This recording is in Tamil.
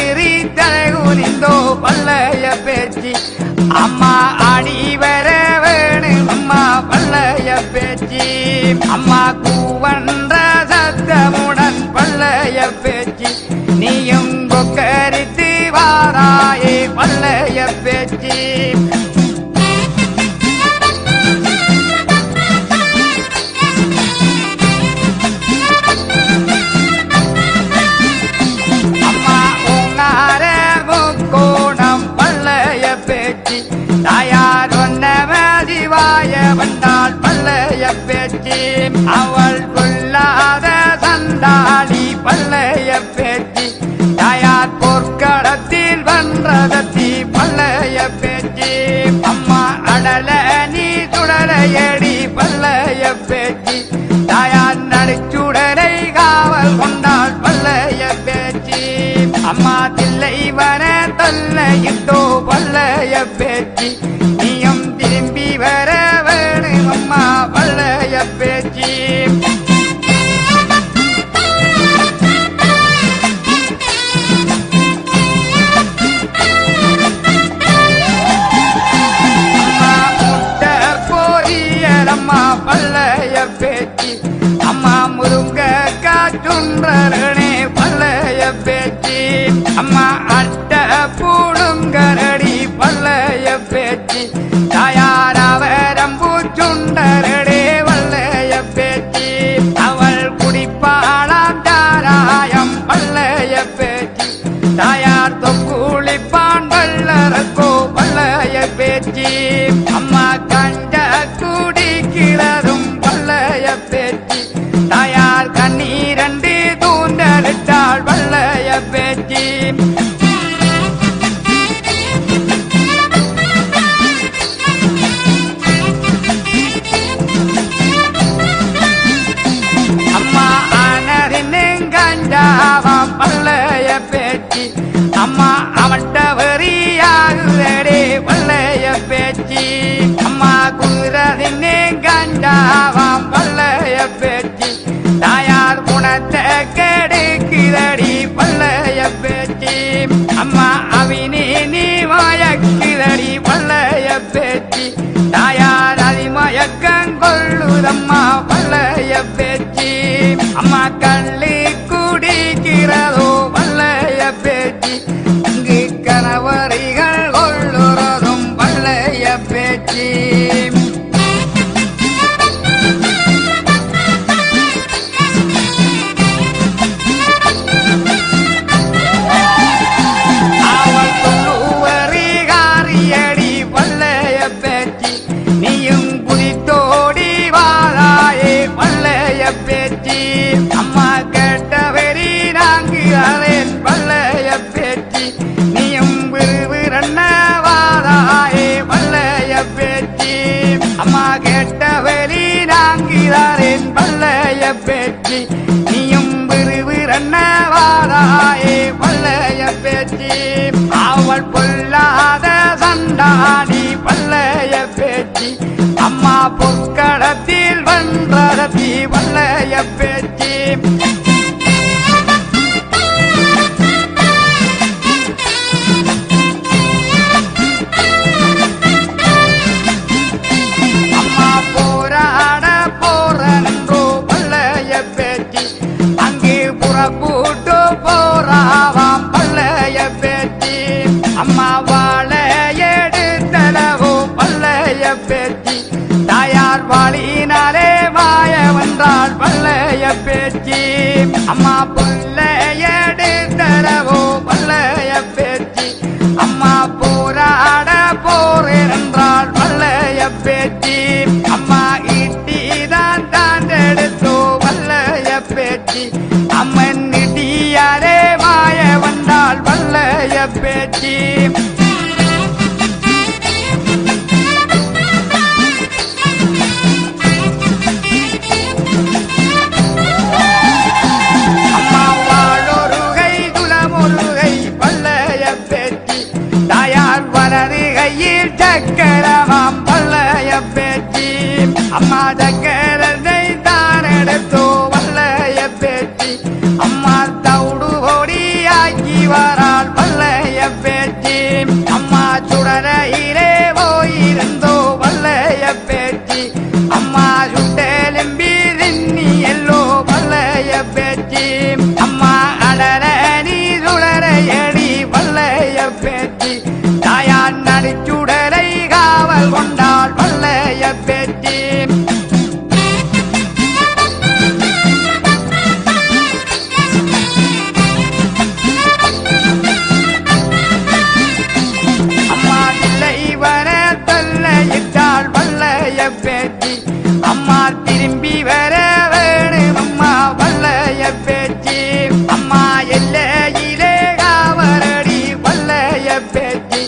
மீறி தகுனிந்தோ பல்லைய பேச்சு அம்மா ஆடி வர வேணும் அம்மா பல்லைய பேச்சு அம்மா கூவன்ற சத்தமுடன் பல்லைய பேச்சு நீயும் கொக்கரித்து வாராயே பல்லைய பேச்சு தாயார் ஒன்னவதிவாய வந்தாள் பல்லைய பேச்சு அவள் கொல்லாத சண்டாளி பல்லைய பேச்சு தாயார் போர்க்களத்தில் வன்றதத்தி பல்லைய பேச்சு அம்மா அடல நீ சுடலையடி பல்லைய பேச்சு தாயார் நடிச்சுடலை காவல் கொண்டாள் பல்லைய பேச்சு அம்மா தில்லை வர தொல்லையிட்டோ பல்லைய பேச்சு நீயும் திரும்பி வர வேணும் அம்மா பல்லைய பேச்சு அம்மா முட்ட போரியலம்மா பல்லைய பேச்சு அம்மா முருங்க காற்றுன்றே பல்லைய பேச்சு அம்மா அட்ட பூடுங்கரடி பல்லைய பேச்சு தாயார் அவரம்பூச்சுண்டரடே வல்லைய பேச்சு அவள் குடிப்பாளாம் தாராயம் பல்லைய பேச்சு தாயார் தொக்குளிப்பான் வல்லரக்கோ பல்லைய பேச்சு அம்மா கண்ட குடிக்கிறதும் பல்லைய பேச்சு தாயார் கண்ணீரண்டு தூண்டலிட்டாள் வல்லைய பேச்சு பல்லைய பேச்சு அம்மா அவன்ட வரியாகுதடே பல்லைய பேச்சு அம்மா குதிரதின்னே கண்டாவாம் பல்லைய பேச்சு தாயார் குணத்தை கெடுக்குதடி பல்லைய பேச்சு அம்மா அவினே நீ மயக்குதடி பல்லைய பேச்சு தாயார் அதிமயக்கம் கொள்ளுதம்மா பல்லைய பேச்சு அம்மா கள்ளு குடிக்கிறதோ பல்லைய பேச்சு இங்கு கணவரிகள் கொள்ளுறதும் பல்லைய பேச்சு அவள் சொல்லுவரிகாரியடி பல்லைய பேச்சு நீயும் குதித்தோடி வாராயே பல்லைய பேச்சு அம்மா கேட்டவரி நாங்கு அலேன் பல்லைய பேச்சு நீயும் விறுவிறன்ன வாராயே பல்லைய பேச்சு அம்மா கேட்டவரி நாங்கு அலேன் பல்லைய பேச்சு நீயும் விறுவிறன்ன வாராயே பல்லைய பேச்சு அவள் பொல்லாத சண்டாடி பல்லைய பேச்சு அம்மா பொற்களத்தில் வன்றதத்தி பல்லைய பேச்சு அம்மா போராட போறன்றோ பல்லைய பேச்சு அங்கே புறப்பூட்டு போராவாம் பல்லைய பேச்சு அம்மா வாழ எடுத்தளவோ பல்லைய பேச்சு தாயார் வாழினாலே மாய வந்தாள் பல்லைய பேச்சு அம்மா புல்லையெடுத்தளவோ பல்லைய பேச்சு அம்மா போராட போரென்றாள் பல்லைய பேச்சு அம்மா இட்டிதான் தாண்டெடுத்தோ பல்லைய பேச்சு அம்மன் இட்டியாரே மாய வந்தாள் பல்லைய பேச்சு அம்மா வாழொருகை துளமொருகை பல்லைய பேச்சு தாயார் வலது கையில் சக்கரமாம் பல்லைய பேச்சு அம்மா சக்கரத்தை தான் எடுத்தோ பல்லைய பேச்சு அம்மா தவுடு ஓடியாக்கி வராள் திரும்பி வர வேணும் அம்மா வல்லைய பேச்சி அம்மா எல்லையிலே காவலடி வல்லைய பேச்சி